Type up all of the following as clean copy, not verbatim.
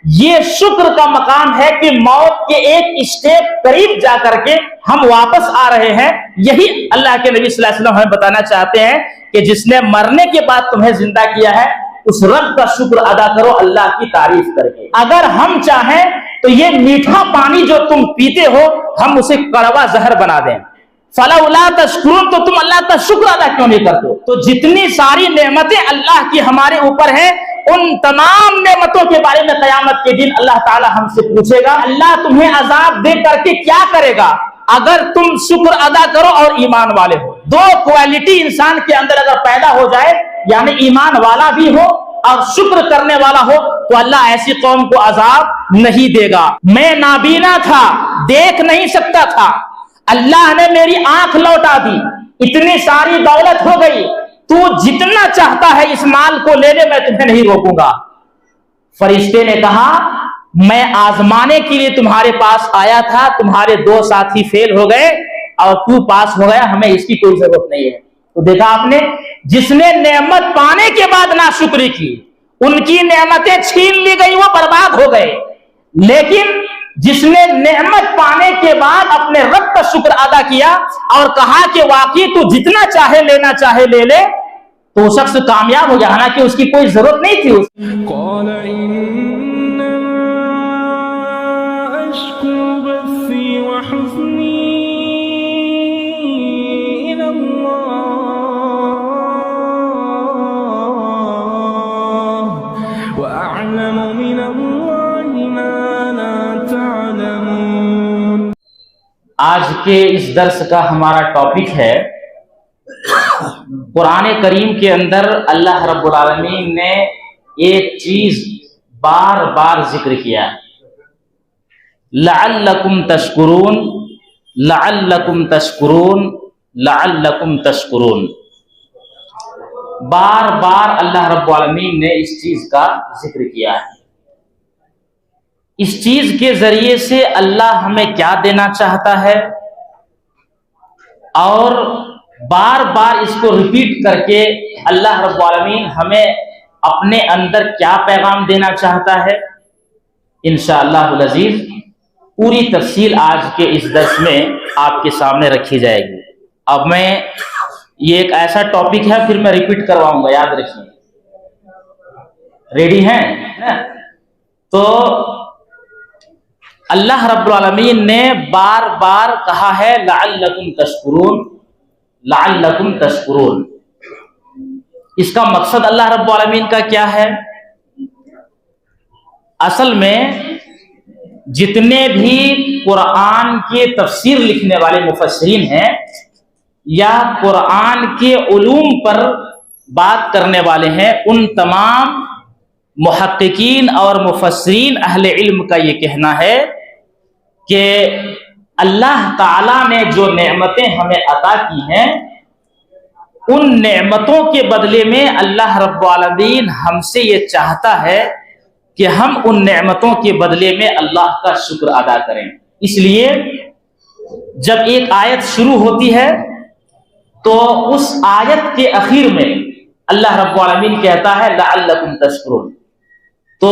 یہ شکر کا مقام ہے کہ موت کے ایک اسٹیپ قریب جا کر کے ہم واپس آ رہے ہیں. یہی اللہ کے نبی صلی اللہ علیہ وسلم ہمیں بتانا چاہتے ہیں کہ جس نے مرنے کے بعد تمہیں زندہ کیا ہے اس رب کا شکر ادا کرو اللہ کی تعریف کر کے. اگر ہم چاہیں تو یہ میٹھا پانی جو تم پیتے ہو ہم اسے کڑوا زہر بنا دیں. فَلَوْلَا تَشْكُرُونَ, تو تم اللہ کا شکر ادا کیوں نہیں کرتے؟ تو جتنی ساری نعمتیں اللہ کی ہمارے اوپر ہیں ان تمام نعمتوں کے بارے میں قیامت کے دن اللہ تعالی ہم سے پوچھے گا. اللہ تمہیں عذاب دے کر کے کیا کرے گا اگر تم شکر ادا کرو اور ایمان والے ہو. دو کوالٹی انسان کے اندر اگر پیدا ہو جائے, یعنی ایمان والا بھی ہو اور شکر کرنے والا ہو, تو اللہ ایسی قوم کو عذاب نہیں دے گا. میں نابینا تھا, دیکھ نہیں سکتا تھا, اللہ نے میری آنکھ لوٹا دی, اتنی ساری دولت ہو گئی, تو جتنا چاہتا ہے اس مال کو لے لے, میں تمہیں نہیں روکوں گا. فرشتے نے کہا میں آزمانے کے لیے تمہارے پاس آیا تھا, تمہارے دو ساتھی فیل ہو گئے اور تو پاس ہو گیا, ہمیں اس کی کوئی ضرورت نہیں ہے. تو دیکھا آپ نے, جس نے نعمت پانے کے بعد ناشکری کی ان کی نعمتیں چھین لی گئی, وہ برباد ہو گئے. لیکن جس نے نعمت پانے کے بعد اپنے رب کا شکر ادا کیا اور کہا کہ واقعی تو جتنا چاہے لینا چاہے لے لے, تو وہ شخص کامیاب ہو گیا, حالانکہ اس کی کوئی ضرورت نہیں تھی. قال انما اشكو بثي وحزني الى الله واعلم من الله ما لا تعلمون. آج کے اس درس کا ہمارا ٹاپک ہے, قرآن کریم کے اندر اللہ رب العالمین نے ایک چیز بار بار ذکر کیا, لعلکم تشکرون, لعلکم تشکرون, لعلکم تشکرون. بار بار اللہ رب العالمین نے اس چیز کا ذکر کیا ہے. اس چیز کے ذریعے سے اللہ ہمیں کیا دینا چاہتا ہے, اور بار بار اس کو ریپیٹ کر کے اللہ رب العالمین ہمیں اپنے اندر کیا پیغام دینا چاہتا ہے, انشاءاللہ العزیز پوری تفصیل آج کے اس درس میں آپ کے سامنے رکھی جائے گی. اب میں یہ ایک ایسا ٹاپک ہے, پھر میں ریپیٹ کرواؤں گا, یاد رکھیے. ریڈی ہیں؟ تو اللہ رب العالمین نے بار بار کہا ہے لعلکم تشکرون, لعلکم تشکرون. اس کا مقصد اللہ رب العالمین کا کیا ہے؟ اصل میں جتنے بھی قرآن کے تفسیر لکھنے والے مفسرین ہیں یا قرآن کے علوم پر بات کرنے والے ہیں, ان تمام محققین اور مفسرین اہل علم کا یہ کہنا ہے کہ اللہ تعالیٰ نے جو نعمتیں ہمیں عطا کی ہیں ان نعمتوں کے بدلے میں اللہ رب العالمین ہم سے یہ چاہتا ہے کہ ہم ان نعمتوں کے بدلے میں اللہ کا شکر ادا کریں. اس لیے جب ایک آیت شروع ہوتی ہے تو اس آیت کے اخیر میں اللہ رب العالمین کہتا ہے لعلکم تشکرون. تو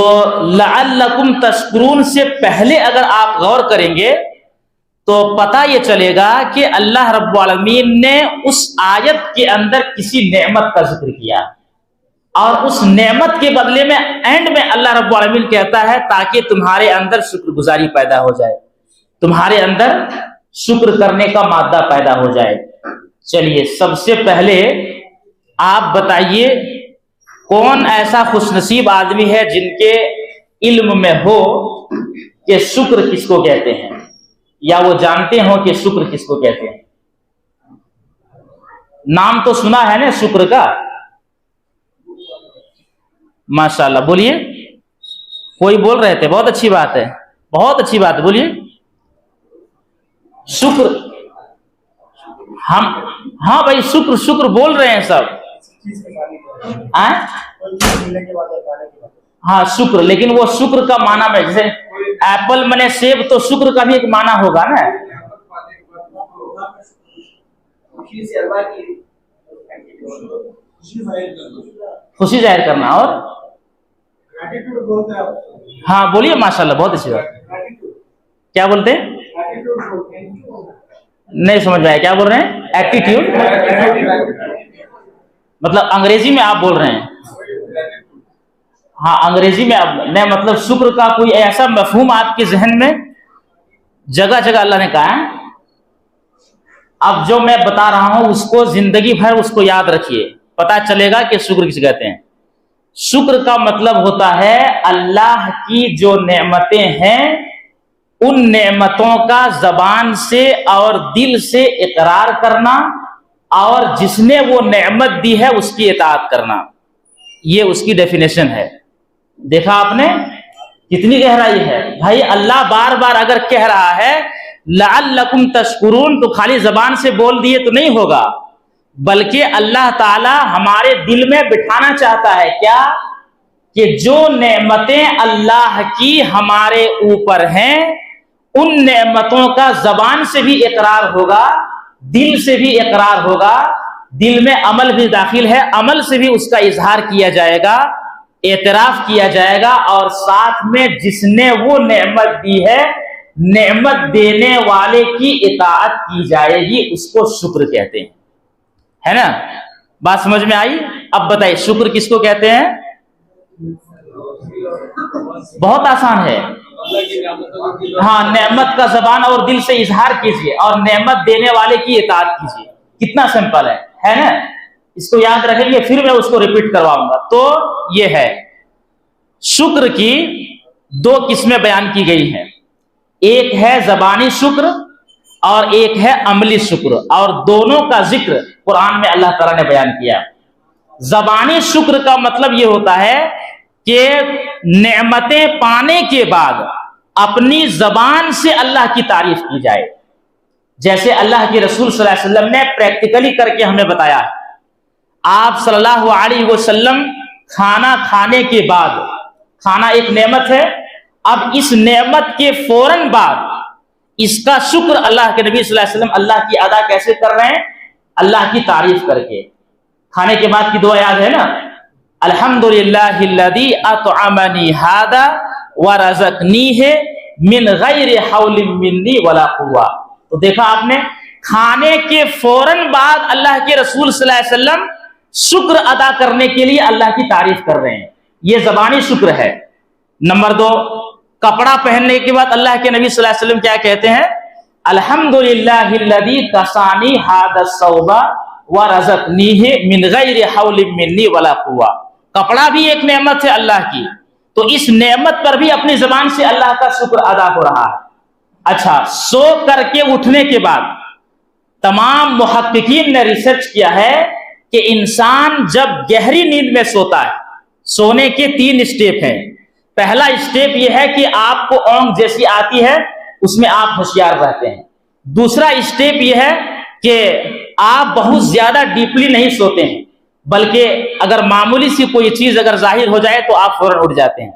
لعلکم تشکرون سے پہلے اگر آپ غور کریں گے تو پتہ یہ چلے گا کہ اللہ رب العالمین نے اس آیت کے اندر کسی نعمت کا ذکر کیا, اور اس نعمت کے بدلے میں اینڈ میں اللہ رب العالمین کہتا ہے تاکہ تمہارے اندر شکر گزاری پیدا ہو جائے, تمہارے اندر شکر کرنے کا مادہ پیدا ہو جائے. چلیے سب سے پہلے آپ بتائیے کون ایسا خوش نصیب آدمی ہے جن کے علم میں ہو کہ شکر کس کو کہتے ہیں, یا وہ جانتے ہوں کہ شکر کس کو کہتے ہیں. نام تو سنا ہے نا شکر کا, ماشاءاللہ. بولیے, کوئی بول رہے تھے, بہت اچھی بات ہے, بہت اچھی بات ہے, بولیے. شکر, ہم ہاں بھائی شکر شکر بول رہے ہیں سب. ہاں شکر, لیکن وہ شکر کا معنی میں جیسے ایپل منے سیب, تو شکر کا بھی ایک معنی ہوگا نا. خوشی ظاہر کرنا, اور ہاں بولیے ماشاءاللہ، بہت اچھی بات. کیا بولتے ہیں؟ نہیں سمجھ میں آیا، کیا بول رہے ہیں؟ ایٹیٹیوڈ مطلب انگریزی میں آپ بول رہے ہیں؟ ہاں انگریزی میں آپ نہیں، مطلب شکر کا کوئی ایسا مفہوم آپ کے ذہن میں؟ جگہ جگہ اللہ نے کہا ہے. اب جو میں بتا رہا ہوں اس کو زندگی بھر اس کو یاد رکھیے، پتا چلے گا کہ شکر کسے کہتے ہیں. شکر کا مطلب ہوتا ہے اللہ کی جو نعمتیں ہیں ان نعمتوں کا زبان سے اور دل سے اقرار کرنا، اور جس نے وہ نعمت دی ہے اس کی اطاعت کرنا. یہ اس کی ڈیفینیشن ہے. دیکھا آپ نے کتنی گہرائی ہے بھائی. اللہ بار بار اگر کہہ رہا ہے لعلکم تشکرون تو خالی زبان سے بول دیے تو نہیں ہوگا، بلکہ اللہ تعالی ہمارے دل میں بٹھانا چاہتا ہے کیا؟ کہ جو نعمتیں اللہ کی ہمارے اوپر ہیں ان نعمتوں کا زبان سے بھی اقرار ہوگا، دل سے بھی اقرار ہوگا، دل میں عمل بھی داخل ہے، عمل سے بھی اس کا اظہار کیا جائے گا، اعتراف کیا جائے گا، اور ساتھ میں جس نے وہ نعمت دی ہے نعمت دینے والے کی اطاعت کی جائے گی. اس کو شکر کہتے ہیں، ہے نا؟ بات سمجھ میں آئی؟ اب بتائیے شکر کس کو کہتے ہیں؟ بہت آسان ہے. ہاں نعمت کا زبان اور دل سے اظہار کیجئے اور نعمت دینے والے کی اطاعت کیجئے. کتنا سمپل ہے نا؟ اس کو یاد رکھیں گے، پھر میں اس کو ریپیٹ کرواؤں گا. تو یہ ہے شکر کی دو قسمیں بیان کی گئی ہیں، ایک ہے زبانی شکر اور ایک ہے عملی شکر، اور دونوں کا ذکر قرآن میں اللہ تعالیٰ نے بیان کیا. زبانی شکر کا مطلب یہ ہوتا ہے کہ نعمتیں پانے کے بعد اپنی زبان سے اللہ کی تعریف کی جائے، جیسے اللہ کے رسول صلی اللہ علیہ وسلم نے پریکٹیکلی کر کے ہمیں بتایا ہے. آپ صلی اللہ علیہ وسلم کھانا کھانے کے بعد، کھانا ایک نعمت ہے، اب اس نعمت کے فوراً بعد اس کا شکر اللہ کے نبی صلی اللہ علیہ وسلم اللہ کی ادا کیسے کر رہے ہیں؟ اللہ کی تعریف کر کے. کھانے کے بعد کی دعا یاد ہے نا؟ الحمدللہ الذی اطعمنی ھذا ورزقنیہ من غیر حول منی ولا قوہ. تو دیکھا آپ نے، کھانے کے فوراً بعد اللہ کے رسول صلی اللہ علیہ وسلم شکر ادا کرنے کے لیے اللہ کی تعریف کر رہے ہیں. یہ زبانی شکر ہے. نمبر دو، کپڑا پہننے کے بعد اللہ کے نبی صلی اللہ علیہ وسلم کیا کہتے ہیں؟ الحمدللہ الذی کسانی ھذا الثوب ورزقنیہ من غیر حول منی ولا قوہ. کپڑا بھی ایک نعمت ہے اللہ کی، تو اس نعمت پر بھی اپنی زبان سے اللہ کا شکر ادا ہو رہا ہے. اچھا، سو کر کے اٹھنے کے بعد تمام محققین نے ریسرچ کیا ہے کہ انسان جب گہری نیند میں سوتا ہے، سونے کے 3 اسٹیپ ہیں. پہلا اسٹیپ یہ ہے کہ آپ کو اونگ جیسی آتی ہے اس میں آپ ہوشیار رہتے ہیں. دوسرا اسٹیپ یہ ہے کہ آپ بہت زیادہ ڈیپلی نہیں سوتے ہیں، بلکہ اگر معمولی سی کوئی چیز اگر ظاہر ہو جائے تو آپ فوراً اٹھ جاتے ہیں.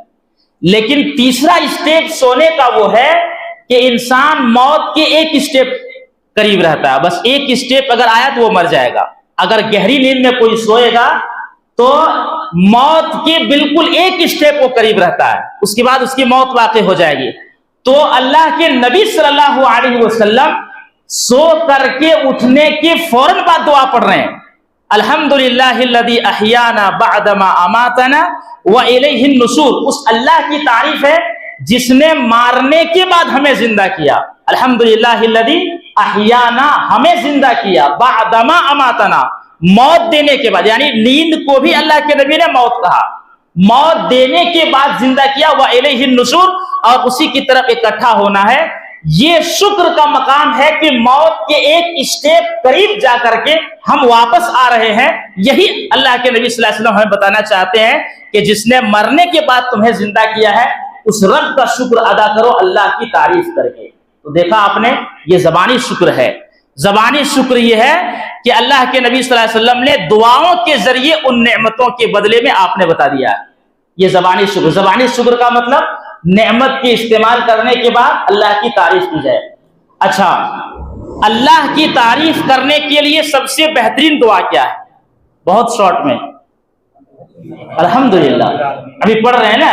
لیکن تیسرا اسٹیپ سونے کا وہ ہے کہ انسان موت کے ایک اسٹیپ قریب رہتا ہے. بس ایک اسٹیپ اگر آیا تو وہ مر جائے گا. اگر گہری نیند میں کوئی سوئے گا تو موت کے بالکل ایک اسٹیپ وہ قریب رہتا ہے، اس کے بعد اس کی موت واقع ہو جائے گی. تو اللہ کے نبی صلی اللہ علیہ وسلم سو کر کے اٹھنے کے فوراً بعد دعا پڑھ رہے ہیں، الحمدللہ الذی احیانا بعدما اماتنا والیہ النشور. اس اللہ کی تعریف ہے جس نے مارنے کے بعد ہمیں زندہ کیا. الحمدللہ الذی احیانا، ہمیں زندہ کیا، بعدما اماتنا، موت دینے کے بعد. یعنی نیند کو بھی اللہ کے نبی نے موت کہا، موت دینے کے بعد زندہ کیا. والیہ النشور، اور اسی کی طرف اکٹھا ہونا ہے. یہ شکر کا مقام ہے کہ موت کے ایک اسٹیپ قریب جا کر کے ہم واپس آ رہے ہیں. یہی اللہ کے نبی صلی اللہ علیہ وسلم ہمیں بتانا چاہتے ہیں کہ جس نے مرنے کے بعد تمہیں زندہ کیا ہے اس رب کا شکر ادا کرو اللہ کی تعریف کر کے. تو دیکھا آپ نے، یہ زبانی شکر ہے. زبانی شکر یہ ہے کہ اللہ کے نبی صلی اللہ علیہ وسلم نے دعاؤں کے ذریعے ان نعمتوں کے بدلے میں آپ نے بتا دیا. یہ زبانی شکر. زبانی شکر کا مطلب نعمت کے استعمال کرنے کے بعد اللہ کی تعریف کی جائے. اچھا، اللہ کی تعریف کرنے کے لیے سب سے بہترین دعا کیا ہے؟ بہت شارٹ میں الحمدللہ. ابھی پڑھ رہے ہیں نا،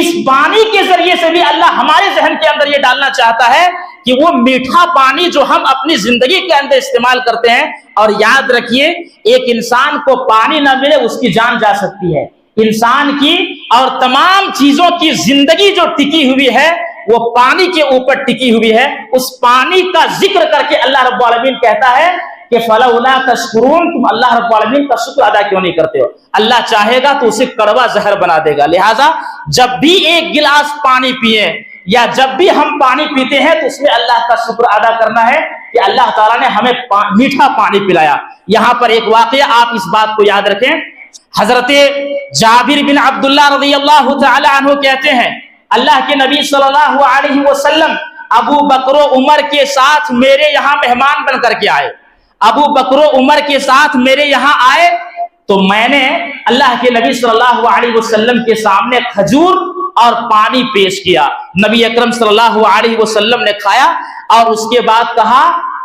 اس پانی کے ذریعے سے بھی اللہ ہمارے ذہن کے اندر یہ ڈالنا چاہتا ہے کہ وہ میٹھا پانی جو ہم اپنی زندگی کے اندر استعمال کرتے ہیں، اور یاد رکھیے ایک انسان کو پانی نہ ملے اس کی جان جا سکتی ہے، انسان کی اور تمام چیزوں کی زندگی جو ٹکی ہوئی ہے وہ پانی کے اوپر ٹکی ہوئی ہے۔ اس پانی کا ذکر کر کے اللہ رب العالمین کہتا ہے کہ فَلَوْلَا تَشْكُرُونَ، تم اللہ رب العالمین کا شکر ادا کیوں نہیں کرتے ہو؟ اللہ چاہے گا تو اسے کڑوا زہر بنا دے گا۔ لہٰذا جب بھی ایک گلاس پانی پیئے یا جب بھی ہم پانی پیتے ہیں تو اس میں اللہ کا شکر ادا کرنا ہے کہ اللہ تعالیٰ نے ہمیں میٹھا پانی پلایا۔ یہاں پر ایک واقعہ آپ اس بات کو یاد رکھیں، حضرت جابر بن عبداللہ رضی اللہ تعالی عنہ کہتے ہیں اللہ کے نبی صلی اللہ علیہ وسلم ابو بکر و عمر کے ساتھ میرے یہاں مہمان بن کر کے آئے۔ ابو بکر و عمر کے ساتھ میرے یہاں آئے تو میں نے اللہ کے نبی صلی اللہ علیہ وسلم کے سامنے کھجور اور پانی پیش کیا۔ نبی اکرم صلی اللہ علیہ وسلم نے کھایا اور اس کے بعد کہا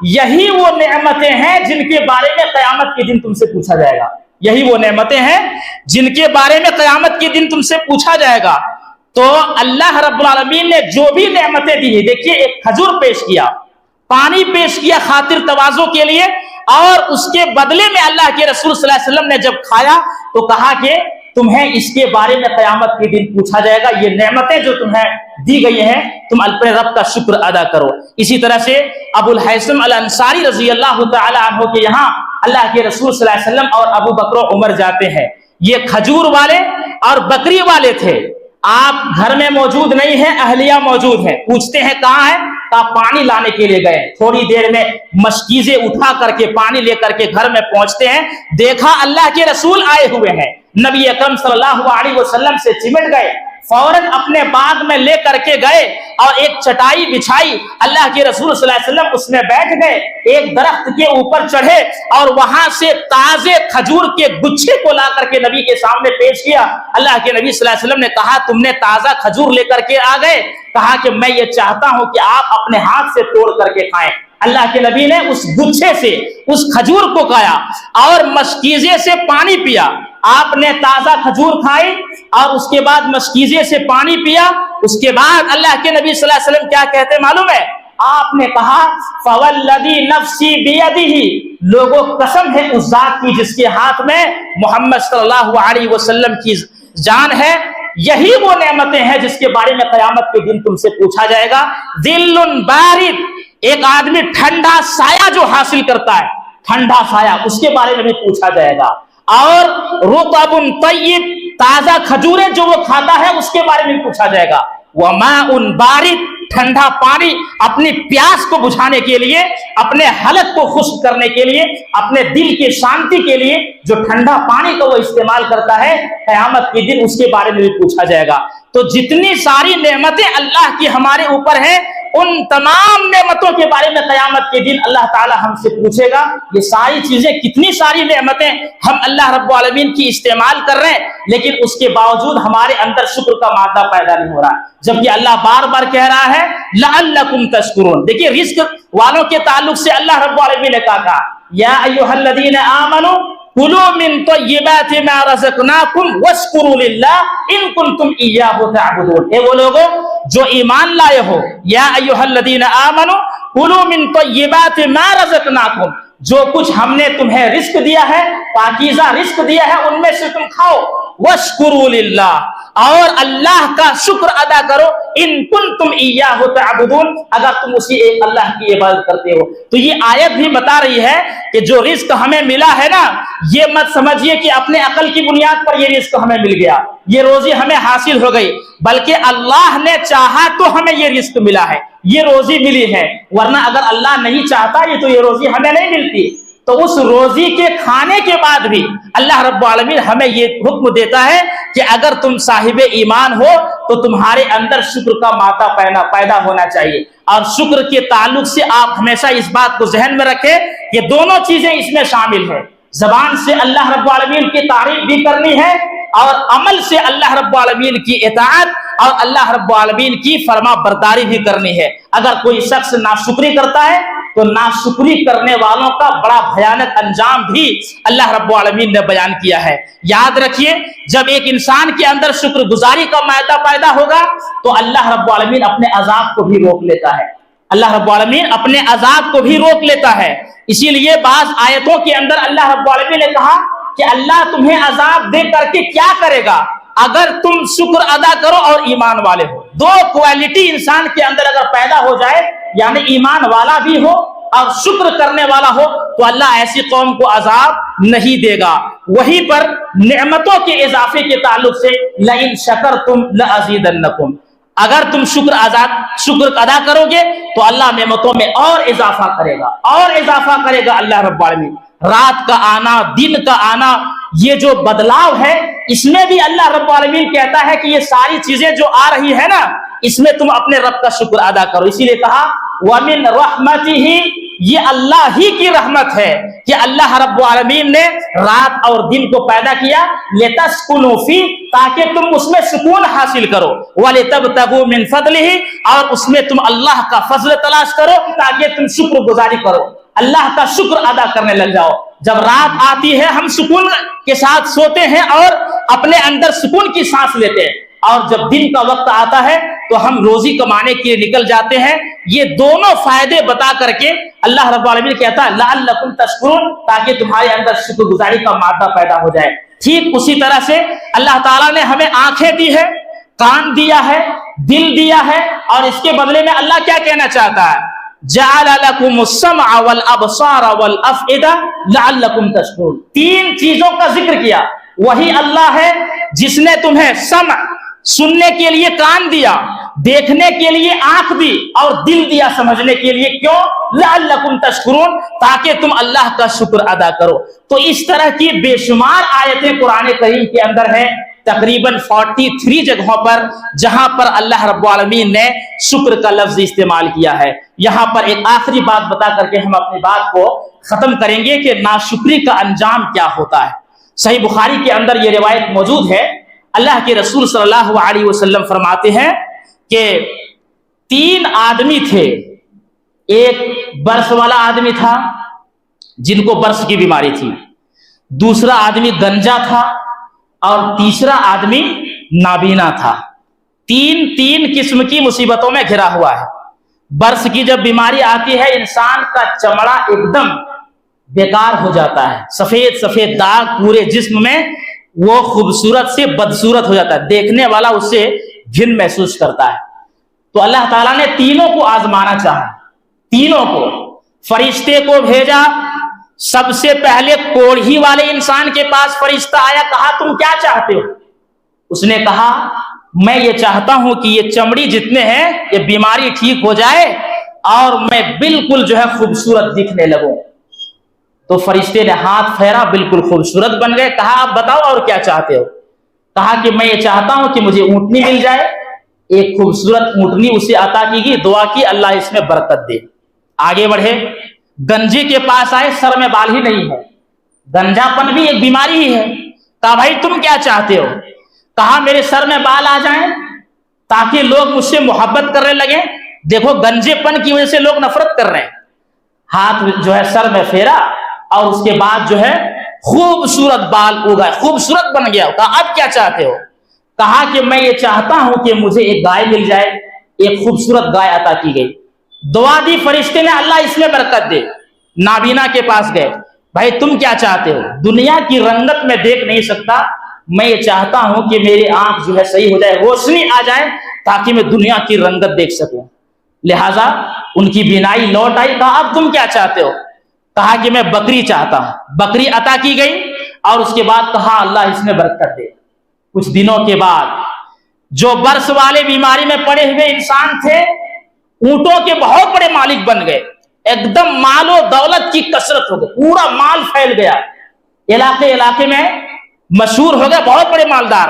یہی وہ نعمتیں ہیں جن کے بارے میں قیامت کے دن تم سے پوچھا جائے گا، یہی وہ نعمتیں ہیں جن کے بارے میں قیامت کے دن تم سے پوچھا جائے گا۔ تو اللہ رب العالمین نے جو بھی نعمتیں دی ہے، دیکھیے ایک کھجور پیش کیا، پانی پیش کیا خاطر تواضع کے لیے، اور اس کے بدلے میں اللہ کے رسول صلی اللہ علیہ وسلم نے جب کھایا تو کہا کہ تمہیں اس کے بارے میں قیامت کے دن پوچھا جائے گا، یہ نعمتیں جو تمہیں دی گئی ہیں تم اپنے رب کا شکر ادا کرو۔ اسی طرح سے ابو الحیثم الانصاری رضی اللہ تعالی عنہ کے یہاں اللہ کے رسول صلی اللہ علیہ وسلم اور ابو بکر و عمر جاتے ہیں، یہ کھجور والے اور بکری والے تھے، آپ گھر میں موجود نہیں ہیں، اہلیہ موجود ہیں، پوچھتے ہیں کہاں ہے؟ کہا پانی لانے کے لیے گئے۔ تھوڑی دیر میں مشکیزیں اٹھا کر کے پانی لے کر کے گھر میں پہنچتے ہیں، دیکھا اللہ کے رسول آئے ہوئے ہیں، نبی اکرم صلی اللہ علیہ وسلم سے چمٹ گئے، فوراً اپنے باغ میں لے کر کے گئے اور ایک چٹائی بچھائی، اللہ کے رسول صلی اللہ علیہ وسلم اس میں بیٹھ گئے، ایک درخت کے اوپر چڑھے اور وہاں سے تازے کھجور کے گچھے کو لا کر کے نبی کے سامنے پیش کیا۔ اللہ کے نبی صلی اللہ علیہ وسلم نے کہا تم نے تازہ کھجور لے کر کے آ گئے؟ کہا کہ میں یہ چاہتا ہوں کہ آپ اپنے ہاتھ سے توڑ کر کے کھائیں۔ اللہ کے نبی نے اس گچھے سے اس کھجور کو کھایا اور مشکیزے سے پانی پیا۔ آپ نے تازہ کھجور کھائی اور اس کے بعد مشکیزے سے پانی پیا۔ اس کے بعد اللہ کے نبی صلی اللہ علیہ وسلم کیا کہتے معلوم ہے؟ آپ نے کہا فوالذی نفسی بیدہ، لوگوں قسم ہے اس ذات کی جس کے ہاتھ میں محمد صلی اللہ علیہ وسلم کی جان ہے، یہی وہ نعمتیں ہیں جس کے بارے میں قیامت کے دن تم سے پوچھا جائے گا۔ ذل بارد، ایک آدمی ٹھنڈا سایہ جو حاصل کرتا ہے، ٹھنڈا سایہ، اس کے بارے میں بھی پوچھا جائے گا، اور رطب طیب، تازہ کھجوریں جو وہ کھاتا ہے اس کے بارے میں پوچھا جائے گا۔ وماء بارد، ٹھنڈا پانی اپنی پیاس کو بجھانے کے لیے، اپنے حلق کو خشک کرنے کے لیے، اپنے دل کی شانتی کے لیے جو ٹھنڈا پانی کو وہ استعمال کرتا ہے، قیامت کے دن اس کے بارے میں بھی پوچھا جائے گا۔ تو جتنی ساری نعمتیں اللہ کی ہمارے اوپر ہیں، ان تمام نعمتوں کے بارے میں قیامت کے دن اللہ تعالی ہم سے پوچھے گا۔ یہ ساری چیزیں، کتنی ساری نعمتیں ہم اللہ رب العالمین کی استعمال کر رہے ہیں، لیکن اس کے باوجود ہمارے اندر شکر کا مادہ پیدا نہیں ہو رہا، جبکہ اللہ بار بار کہہ رہا ہے لعلکم تشکرون۔ دیکھیے رزق والوں کے تعلق سے اللہ رب العالمین نے کہا یا ایھا الذین آمنوا کلوا من طیبات ما رزقناکم واشکروا للہ ان کنتم ایاہ تعبدون۔ اے وہ لوگوں جو ایمان لائے ہو، یا ایھا الذین آمنوا کلوا من طیبات ما رزقناکم، جو کچھ ہم نے تمہیں رزق دیا ہے، پاکیزہ رزق دیا ہے، ان میں سے تم کھاؤ۔ واشکروا للہ، اور اللہ کا شکر ادا کرو، ان کنتم ایاہ تعبدون، اگر تم اسی ایک اللہ کی عبادت کرتے ہو۔ تو یہ آیت بھی بتا رہی ہے کہ جو رزق ہمیں ملا ہے نا، یہ مت سمجھیے کہ اپنے عقل کی بنیاد پر یہ رزق ہمیں مل گیا، یہ روزی ہمیں حاصل ہو گئی، بلکہ اللہ نے چاہا تو ہمیں یہ رزق ملا ہے، یہ روزی ملی ہے، ورنہ اگر اللہ نہیں چاہتا یہ تو یہ روزی ہمیں نہیں ملتی۔ تو اس روزی کے کھانے کے بعد بھی اللہ رب العالمین ہمیں یہ حکم دیتا ہے کہ اگر تم صاحب ایمان ہو تو تمہارے اندر شکر کا مادہ پیدا ہونا چاہیے۔ اور شکر کے تعلق سے آپ ہمیشہ اس بات کو ذہن میں رکھیں کہ دونوں چیزیں اس میں شامل ہیں، زبان سے اللہ رب العالمین کی تعریف بھی کرنی ہے، اور عمل سے اللہ رب العالمین کی اطاعت اور اللہ رب العالمین کی فرما برداری بھی کرنی ہے۔ اگر کوئی شخص ناشکری کرتا ہے تو ناشکری کرنے والوں کا بڑا بھیانک انجام بھی اللہ رب العالمین نے بیان کیا ہے۔ یاد رکھیے، جب ایک انسان کے اندر شکر گزاری کا مائدہ پیدا ہوگا تو اللہ رب العالمین اپنے عذاب کو بھی روک لیتا ہے، اللہ رب العالمین اپنے عذاب کو بھی روک لیتا ہے۔ اسی لیے بعض آیتوں کے اندر اللہ رب العالمین نے کہا کہ اللہ تمہیں عذاب دے کر کے کیا کرے گا اگر تم شکر ادا کرو اور ایمان والے ہو۔ دو کوالٹی انسان کے اندر اگر پیدا ہو جائے، یعنی ایمان والا بھی ہو اور شکر کرنے والا ہو، تو اللہ ایسی قوم کو عذاب نہیں دے گا۔ وہیں پر نعمتوں کے اضافے کے تعلق سے لئن شکرتم لازیدنکم، اگر تم شکر ادا کرو گے تو اللہ نعمتوں میں اور اضافہ کرے گا، اور اضافہ کرے گا اللہ رب العالمین۔ رات کا آنا، دن کا آنا، یہ جو بدلاؤ ہے، اس میں بھی اللہ رب العالمین کہتا ہے کہ یہ ساری چیزیں جو آ رہی ہے نا، اس میں تم اپنے رب کا شکر ادا کرو۔ اسی لیے کہا وَمِن رَحْمَتِهِ، یہ اللہ ہی کی رحمت ہے کہ اللہ رب العالمین نے رات اور دن کو پیدا کیا، لِتَسْكُنُوا فِيهِ، تاکہ تم اس میں سکون حاصل کرو، وَلِتَبْتَغُوا مِن فَضْلِهِ، اور اس میں تم اللہ کا فضل تلاش کرو تاکہ تم شکر گزاری کرو، اللہ کا شکر ادا کرنے لگ جاؤ۔ جب رات آتی ہے ہم سکون کے ساتھ سوتے ہیں اور اپنے اندر سکون کی سانس لیتے ہیں، اور جب دن کا وقت آتا ہے تو ہم روزی کمانے کے لیے نکل جاتے ہیں۔ یہ دونوں فائدے بتا کر کے اللہ رب العالمین کہتا ہے لعلکم تشکرون، تاکہ تمہارے اندر شکر گزاری کا مادہ پیدا ہو جائے۔ ٹھیک اسی طرح سے اللہ تعالیٰ نے ہمیں آنکھیں دی ہے، کان دیا ہے، دل دیا ہے، اور اس کے بدلے میں اللہ کیا کہنا چاہتا ہے؟ جعل لکم السمع والابصار والافئدہ لعلکم تشکرون۔ تین چیزوں کا ذکر کیا۔ وہی اللہ ہے جس نے تمہیں سمع، سننے کے لیے کان دیا، دیکھنے کے لیے آنکھ دی، اور دل دیا سمجھنے کے لیے۔ کیوں؟ لعلکم تشکرون، تاکہ تم اللہ کا شکر ادا کرو۔ تو اس طرح کی بے شمار آیتیں قرآن کریم کے اندر ہیں، تقریباً 43 جگہوں پر، جہاں پر اللہ رب العالمین نے شکر کا لفظ استعمال کیا ہے۔ یہاں پر ایک آخری بات بتا کر کے ہم اپنی بات کو ختم کریں گے کہ ناشکری کا انجام کیا ہوتا ہے۔ صحیح بخاری کے اندر یہ روایت موجود ہے، اللہ کے رسول صلی اللہ علیہ وسلم فرماتے ہیں کہ 3 آدمی تھے۔ ایک برس والا آدمی تھا جن کو برس کی بیماری تھی، دوسرا آدمی گنجا تھا، اور تیسرا آدمی نابینا تھا۔ تین قسم کی مصیبتوں میں گھرا ہوا ہے۔ برس کی جب بیماری آتی ہے، انسان کا چمڑا ایک دم بیکار ہو جاتا ہے، سفید سفید داغ پورے جسم میں، وہ خوبصورت سے بدصورت ہو جاتا ہے، دیکھنے والا اس سے گھن محسوس کرتا ہے۔ تو اللہ تعالیٰ نے تینوں کو آزمانا چاہا، تینوں کو فرشتے کو بھیجا۔ سب سے پہلے کوڑھی والے انسان کے پاس فرشتہ آیا، کہا تم کیا چاہتے ہو؟ اس نے کہا میں یہ چاہتا ہوں کہ یہ چمڑی جتنے ہیں یہ بیماری ٹھیک ہو جائے اور میں بالکل جو ہے خوبصورت دکھنے لگوں۔ تو فرشتے نے ہاتھ پھیرا، بالکل خوبصورت بن گئے۔ کہا آپ بتاؤ اور کیا چاہتے ہو؟ کہا کہ میں یہ چاہتا ہوں کہ مجھے اونٹنی مل جائے۔ ایک خوبصورت اونٹنی اسے عطا کی گئی، دعا کی اللہ اس میں برکت دے۔ آگے بڑھے، گنجے کے پاس آئے، سر میں بال ہی نہیں ہے، گنجا پن بھی ایک بیماری ہی ہے۔ کہا بھائی تم کیا چاہتے ہو؟ کہا میرے سر میں بال آ جائیں تاکہ لوگ مجھ سے محبت کرنے لگیں۔ دیکھو گنجے پن کی وجہ سے لوگ نفرت کر رہے ہیں۔ ہاتھ جو ہے سر میں پھیرا اور اس کے بعد جو ہے خوبصورت بال اگا، خوبصورت بن گیا۔ کہا اب کیا چاہتے ہو؟ کہا کہ میں یہ چاہتا ہوں کہ مجھے ایک گائے مل جائے۔ ایک خوبصورت گائے عطا کی گئی، دعا دی فرشتے نے اللہ اس میں برکت دے۔ نابینا کے پاس گئے، بھائی تم کیا چاہتے ہو؟ دنیا کی رنگت میں دیکھ نہیں سکتا، میں یہ چاہتا ہوں کہ میری آنکھ جو ہے صحیح ہو جائے، روشنی آ جائے تاکہ میں دنیا کی رنگت دیکھ سکوں۔ لہٰذا ان کی بینائی لوٹ آئی۔ کہا اب تم کیا چاہتے ہو؟ کہا کہ میں بکری چاہتا ہوں۔ بکری عطا کی گئی اور اس کے بعد کہا اللہ اس میں برکت دے۔ کچھ دنوں کے بعد جو برس والے بیماری میں پڑے ہوئے انسان تھے، اونٹوں کے بہت بڑے مالک بن گئے، ایک دم مال و دولت کی کثرت ہو گئی، پورا مال پھیل گیا، علاقے میں مشہور ہو گئے، بہت بڑے مالدار۔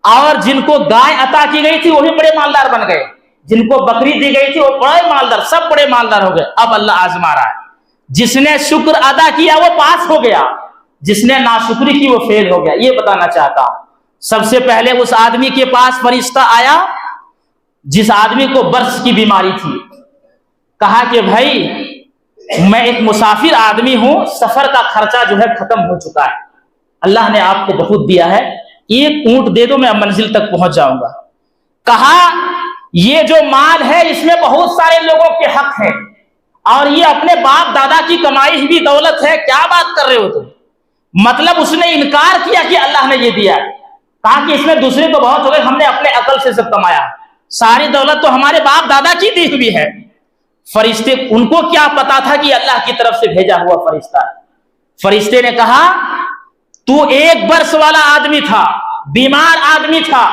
اور جن کو گائے عطا کی گئی تھی وہ بھی بڑے مالدار بن گئے، جن کو بکری دی گئی تھی وہ بڑے مالدار، سب بڑے مالدار ہو گئے۔ اب اللہ آزما رہا ہے، جس نے شکر ادا کیا وہ پاس ہو گیا، جس نے ناشکری کی وہ فیل ہو گیا۔ یہ بتانا چاہتا ہوں، سب سے پہلے اس آدمی کے پاس فرشتہ آیا جس آدمی کو برس کی بیماری تھی۔ کہا کہ بھائی میں ایک مسافر آدمی ہوں, سفر کا خرچہ جو ہے ختم ہو چکا ہے, اللہ نے آپ کو بہت دیا ہے, ایک اونٹ دے دو میں منزل تک پہنچ جاؤں گا. کہا یہ جو مال ہے اس میں بہت سارے لوگوں کے حق ہیں, اور یہ اپنے باپ دادا کی کمائی ہوئی دولت ہے, کیا بات کر رہے ہو تم. مطلب اس نے انکار کیا کہ اللہ نے یہ دیا. کہا کہ اس میں دوسرے تو بہت ہو گئے, ہم نے اپنے عقل سے سب کمایا, ساری دولت تو ہمارے باپ دادا کی دی ہوئی ہے. فرشتے, ان کو کیا پتا تھا کہ اللہ کی طرف سے بھیجا ہوا فرشتہ. فرشتے نے کہا تو ایک برس والا آدمی تھا, بیمار آدمی تھا,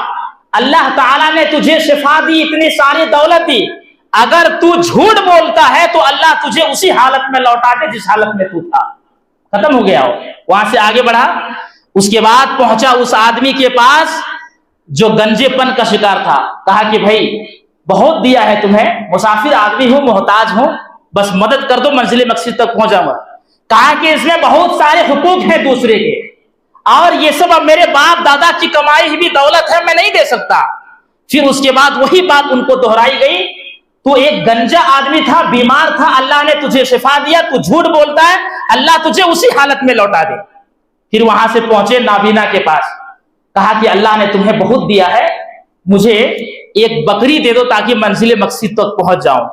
اللہ تعالیٰ نے تجھے شفا دی, اتنی ساری دولت دی, اگر تو جھوٹ بولتا ہے تو اللہ تجھے اسی حالت میں لوٹا دے جس حالت میں تو تھا. ختم ہو گیا. وہاں سے آگے بڑھا, اس کے بعد پہنچا اس آدمی کے پاس جو گنجے پن کا شکار تھا. کہا کہ بھائی بہت دیا ہے تمہیں, مسافر آدمی ہوں, محتاج ہوں, بس مدد کر دو, منزل مقصد تک پہنچا ہوا. کہا کہ اس میں بہت سارے حقوق ہیں دوسرے کے, اور یہ سب اب میرے باپ دادا کی کمائی ہوئی دولت ہے, میں نہیں دے سکتا. پھر اس کے بعد وہی بات ان کو دہرائی گئی, تو ایک گنجا آدمی تھا, بیمار تھا, اللہ نے تجھے شفا دیا, تو جھوٹ بولتا ہے, اللہ تجھے اسی حالت میں لوٹا دے. پھر وہاں سے پہنچے نابینا کے پاس. کہا کہ اللہ نے تمہیں بہت دیا ہے, مجھے ایک بکری دے دو تاکہ منزل مقصد تک پہنچ جاؤں.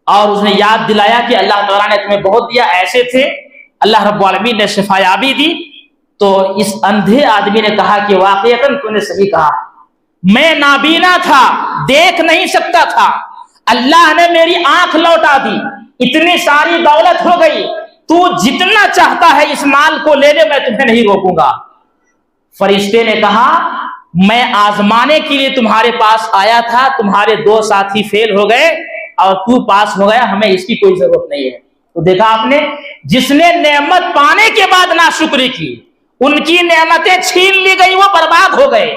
اور اس نے یاد دلایا کہ اللہ تعالیٰ نے تمہیں بہت دیا, ایسے تھے, اللہ رب العالمین نے شفا یابی دی. تو اس اندھے آدمی نے کہا کہ واقعتاً تو نے صحیح کہا, میں نابینا تھا, دیکھ نہیں سکتا تھا, اللہ نے میری آنکھ لوٹا دی, اتنی ساری دولت ہو گئی, تو جتنا چاہتا ہے اس مال کو لے لے, میں تمہیں نہیں روکوں گا. فرشتے نے کہا میں آزمانے کے لیے تمہارے پاس آیا تھا, تمہارے 2 ساتھی فیل ہو گئے اور تو پاس ہو گیا, ہمیں اس کی کوئی ضرورت نہیں ہے. تو دیکھا آپ نے, جس نے نعمت پانے کے بعد ناشکری کی, ان کی نعمتیں چھین لی گئی, وہ برباد ہو گئے.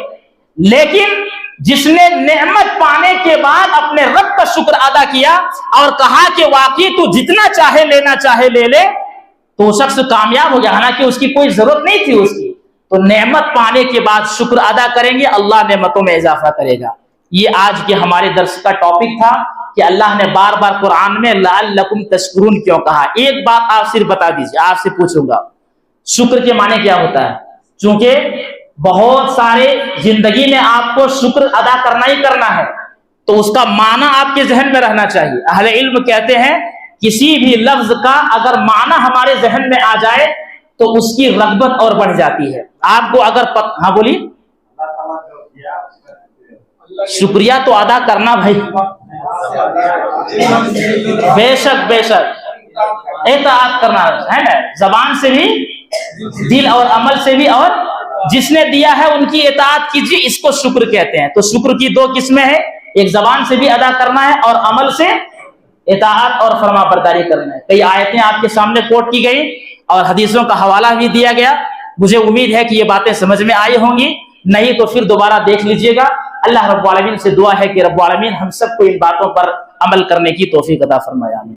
لیکن جس نے نعمت پانے کے بعد اپنے رب کا شکر ادا کیا اور کہا کہ واقعی تو جتنا چاہے لینا چاہے لے لے, تو وہ شخص کامیاب ہو گیا, حالانکہ اس کی کوئی ضرورت نہیں تھی اس کی. تو نعمت پانے کے بعد شکر ادا کریں گے, اللہ نعمتوں میں اضافہ کرے گا. یہ آج کے ہمارے درس کا ٹاپک تھا کہ اللہ نے بار بار قرآن میں لعلکم تشکرون کیوں کہا. ایک بات آپ صرف بتا دیجیے, آپ سے پوچھوں گا, شکر کے معنی کیا ہوتا ہے؟ چونکہ بہت سارے زندگی میں آپ کو شکر ادا کرنا ہی کرنا ہے, تو اس کا معنی آپ کے ذہن میں رہنا چاہیے. اہل علم کہتے ہیں کسی بھی لفظ کا اگر معنی ہمارے ذہن میں آ جائے تو اس کی رغبت اور بڑھ جاتی ہے. آپ کو اگر ہاں بولیے, شکریہ تو ادا کرنا بھائی, بے شک بے شک, اطاعت کرنا ہے نا, زبان سے بھی, دل اور عمل سے بھی, اور جس نے دیا ہے ان کی اطاعت کیجیے, اس کو شکر کہتے ہیں. تو شکر کی 2 قسمیں ہیں, ایک زبان سے بھی ادا کرنا ہے اور عمل سے اطاعت اور فرما برداری کرنا ہے. کئی آیتیں آپ کے سامنے کوٹ کی گئی اور حدیثوں کا حوالہ بھی دیا گیا. مجھے امید ہے کہ یہ باتیں سمجھ میں آئی ہوں گی, نہیں تو پھر دوبارہ دیکھ لیجئے گا. اللہ رب العالمین سے دعا ہے کہ رب العالمین ہم سب کو ان باتوں پر عمل کرنے کی توفیق عطا فرمائے. آمین.